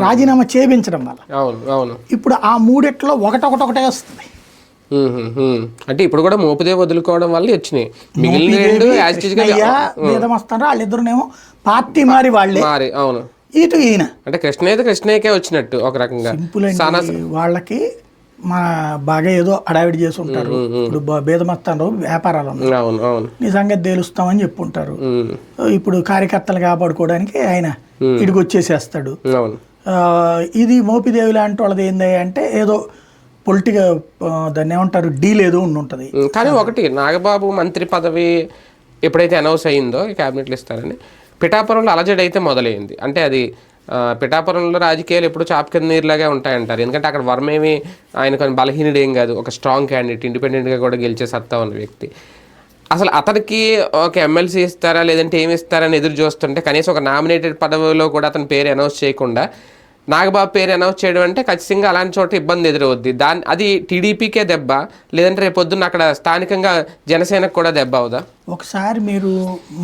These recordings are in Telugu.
రాజీనామా చేయించడం వల్ల. అవును అవును. ఇప్పుడు ఆ మూడిట్లో ఒకటొకటే వస్తుంది. అంటే ఇప్పుడు కూడా మోపిదేవి వదులుకోవడం వల్ల వచ్చినాయి, మిగిలిన రెండు వేదమస్తారు. వాళ్ళిద్దరునేమో పార్టీ మారి వాళ్ళే మారి. అవును. ఇటు ఈయన అంటే కృష్ణయ్యకే వచ్చినట్టు ఒక రకంగా. సింపుల్ అండి. వాళ్ళకి మా బాగా ఏదో అడావిడి చేసి ఉంటారు. ఇప్పుడు భేదమస్తాను వ్యాపారాలు ఉన్నాయి, నిజంగా తేలుస్తామని చెప్పుంటారు. ఇప్పుడు కార్యకర్తలు కాపాడుకోవడానికి ఆయన ఇడికి వచ్చేసేస్తాడు. ఇది మోపిదేవి లాంటి వాళ్ళది ఏంది అంటే ఏదో పొలిటికల్ దాన్ని ఏమంటారు డీల్ ఏదో ఉంటుంది. కానీ ఒకటి, నాగబాబు మంత్రి పదవి ఎప్పుడైతే అనౌన్స్ అయ్యిందో క్యాబినెట్లు ఇస్తారని, పిఠాపురంలో అలజడి అయితే మొదలైంది. అంటే అది పిఠాపురంలో రాజకీయాలు ఎప్పుడు చాప్ కింద నీరులాగే ఉంటాయంటారు. ఎందుకంటే అక్కడ వర్మేమి ఆయన కొన్ని బలహీనుడు ఏం కాదు, ఒక స్ట్రాంగ్ క్యాండిడేట్, ఇండిపెండెంట్గా కూడా గెలిచే సత్తా ఉన్న వ్యక్తి. అసలు అతనికి ఒక ఎమ్మెల్సీ ఇస్తారా లేదంటే ఏమి ఇస్తారని ఎదురు చూస్తుంటే కనీసం ఒక నామినేటెడ్ పదవిలో కూడా అతని పేరు అనౌన్స్ చేయకుండా నాగబాబు పేరు అనౌన్స్ చేయడం అంటే ఖచ్చితంగా అలాంటి చోట ఇబ్బంది ఎదురవుద్ది. అది టీడీపీకే దెబ్బ, లేదంటే రేపు పొద్దున్న అక్కడ స్థానికంగా జనసేనకు కూడా దెబ్బ అవుదా? ఒకసారి మీరు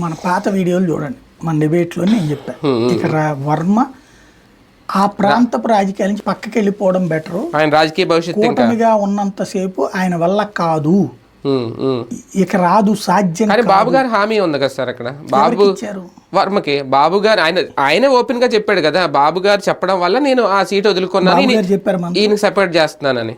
మన పాత వీడియోలు చూడండి, మన డిబేట్లో నేను చెప్పాను, ఇక్కడ వర్మ ఆ ప్రాంతపు రాజకీయాల నుంచి పక్కకి వెళ్ళిపోవడం బెటరు. ఆయన రాజకీయ భవిష్యత్తు కూటమిగా ఉన్నంతసేపు ఆయన వల్ల కాదు, ఇక రాదు, సాధ్యం. కానీ బాబు గారు హామీ ఉంది కదా సార్ అక్కడ బాబు వర్మకి. బాబు గారు ఆయనే ఓపెన్ గా చెప్పాడు కదా, బాబు గారు చెప్పడం వల్ల నేను ఆ సీట్ వదులుకున్నాను, ఈయన సపోర్ట్ చేస్తున్నానని.